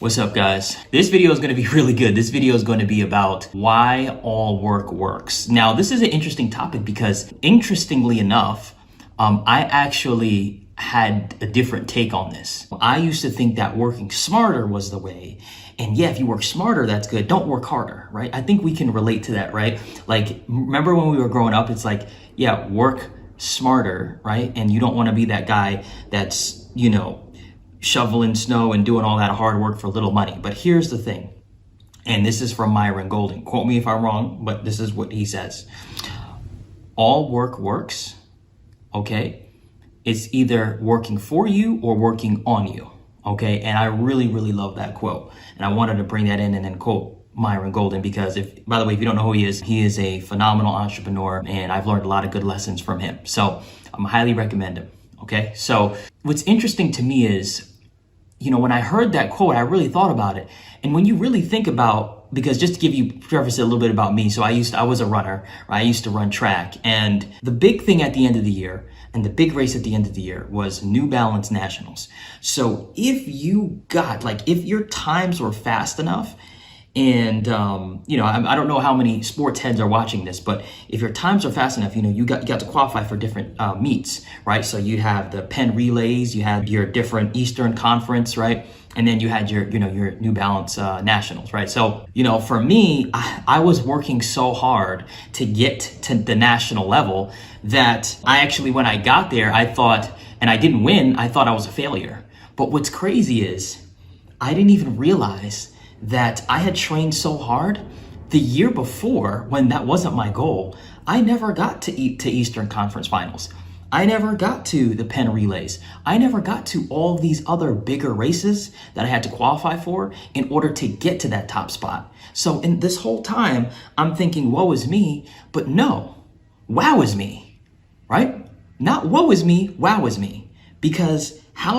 What's up, guys? This video is going to be really good. This video is going to be about why all work works. Now, this is an interesting topic because, interestingly enough, I actually had a different take on this. I used to think that working smarter was the way. And yeah, if you work smarter, that's good. Don't work harder, right? I think we can relate to that, right? Like, remember when we were growing up, it's like, yeah, work smarter, right? And you don't want to be that guy that's, shoveling snow and doing all that hard work for little money. But here's the thing, and this is from Myron Golden. Quote me if I'm wrong, but this is what he says. All work works, okay? It's either working for you or working on you, okay? And I really, really love that quote. And I wanted to bring that in and then quote Myron Golden because by the way, if you don't know who he is a phenomenal entrepreneur and I've learned a lot of good lessons from him. So I highly recommend him, okay? So what's interesting to me is, when I heard that quote, I really thought about it. And when you really think about, because just to give you preface a little bit about me, so I was a runner, right? I used to run track. And the big thing at the end of the year, and the big race at the end of the year was New Balance Nationals. So if your times were fast enough, and I don't know how many sports heads are watching this, but if your times are fast enough, you got to qualify for different meets, right? So you have the Penn Relays, you have your different Eastern Conference, right? And then you had your New Balance Nationals, right? So, for me, I was working so hard to get to the national level that I actually, when I got there, I thought, and I didn't win, I thought I was a failure. But what's crazy is I didn't even realize that I had trained so hard the year before when that wasn't my goal. I never got to Eastern Conference Finals. I never got to the Penn Relays. I never got to all these other bigger races that I had to qualify for in order to get to that top spot. So in this whole time, I'm thinking, woe is me, but no, wow is me, right? Not woe is me, wow is me. Because I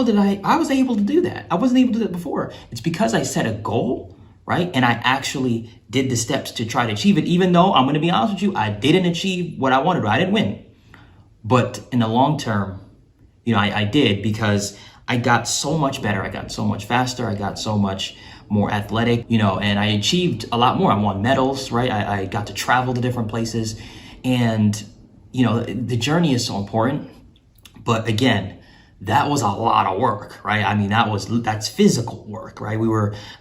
was able to do that. I wasn't able to do that before. It's because I set a goal, right? And I actually did the steps to try to achieve it, even though I'm going to be honest with you, I didn't achieve what I wanted. I didn't win. But in the long term, I did because I got so much better. I got so much faster. I got so much more athletic, and I achieved a lot more. I won medals, right? I got to travel to different places. And, the journey is so important. But again, that was a lot of work, right? I mean, that's physical work, right?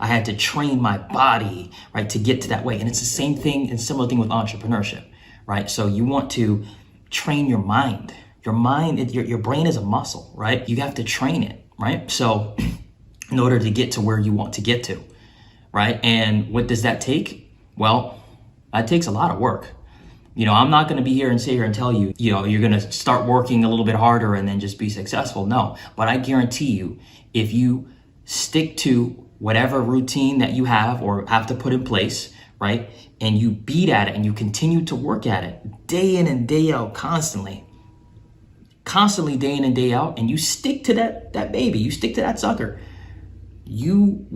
I had to train my body, right, to get to that way. And it's the same thing and similar thing with entrepreneurship, right? So you want to train your mind. Your mind, your brain is a muscle, right? You have to train it, right? So in order to get to where you want to get to, right? And what does that take? Well, that takes a lot of work. I'm not going to be here and sit here and tell you, you're going to start working a little bit harder and then just be successful. No, but I guarantee you, if you stick to whatever routine that you have or have to put in place, right? And you beat at it and you continue to work at it day in and day out, constantly day in and day out, and you stick to that baby, you stick to that sucker, you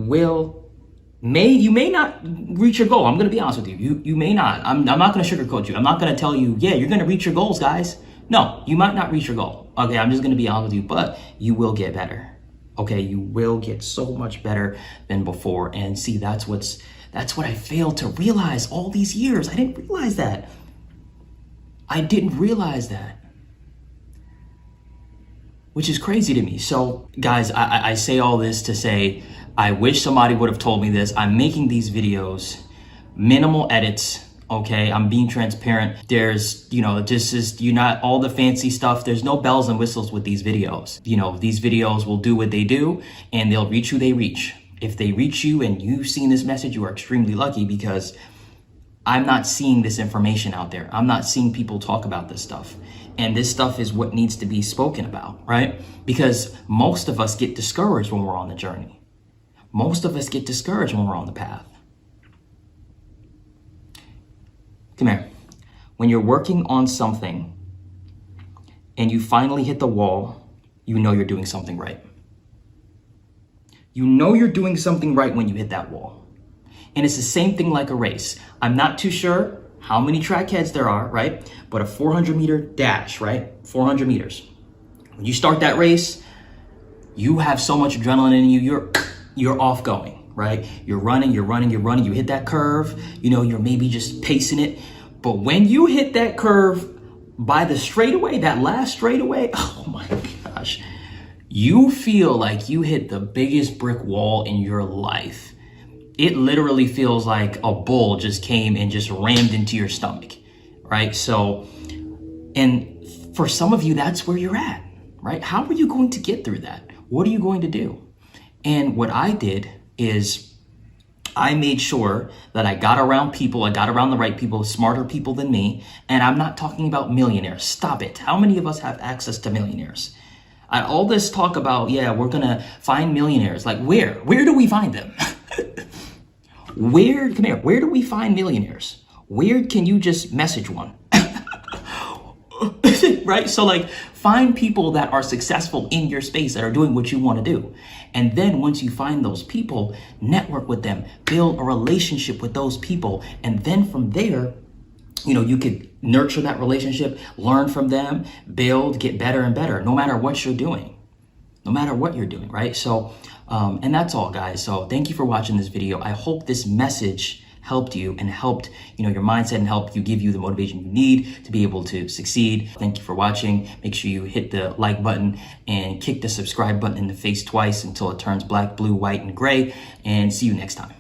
may not reach your goal. I'm going to be honest with you. You may not. I'm not going to sugarcoat you. I'm not going to tell you, yeah, you're going to reach your goals, guys. No, you might not reach your goal. Okay, I'm just going to be honest with you, but you will get better. Okay, you will get so much better than before. And see, that's what I failed to realize all these years. I didn't realize that. Which is crazy to me. So, guys, I say all this to say, I wish somebody would have told me this. I'm making these videos, minimal edits, okay? I'm being transparent. There's, you're not all the fancy stuff. There's no bells and whistles with these videos. These videos will do what they do and they'll reach who they reach. If they reach you and you've seen this message, you are extremely lucky because I'm not seeing this information out there. I'm not seeing people talk about this stuff. And this stuff is what needs to be spoken about, right? Because most of us get discouraged when we're on the journey. Most of us get discouraged when we're on the path. Come here. When you're working on something and you finally hit the wall, you know you're doing something right. You know you're doing something right when you hit that wall. And it's the same thing like a race. I'm not too sure how many track heads there are, right? But a 400-meter dash, right? 400 meters. When you start that race, you have so much adrenaline in you, you're off going, right? You're running, you hit that curve, you're maybe just pacing it. But when you hit that curve by the straightaway, that last straightaway, oh my gosh, you feel like you hit the biggest brick wall in your life. It literally feels like a bull just came and just rammed into your stomach, right? So, and for some of you, that's where you're at, right? How are you going to get through that? What are you going to do? And what I did is I made sure that I got around the right people, smarter people than me. And I'm not talking about millionaires. Stop it. How many of us have access to millionaires? All this talk about, yeah, we're going to find millionaires. Like where? Where do we find them? Where do we find millionaires? Where can you just message one? Right? So like find people that are successful in your space that are doing what you want to do. And then once you find those people, network with them, build a relationship with those people. And then from there, you could nurture that relationship, learn from them, build, get better and better, no matter what you're doing, right? So, and that's all, guys. So thank you for watching this video. I hope this message helped you and helped, your mindset and helped give you the motivation you need to be able to succeed. Thank you for watching. Make sure you hit the like button and kick the subscribe button in the face twice until it turns black, blue, white, and gray. And see you next time.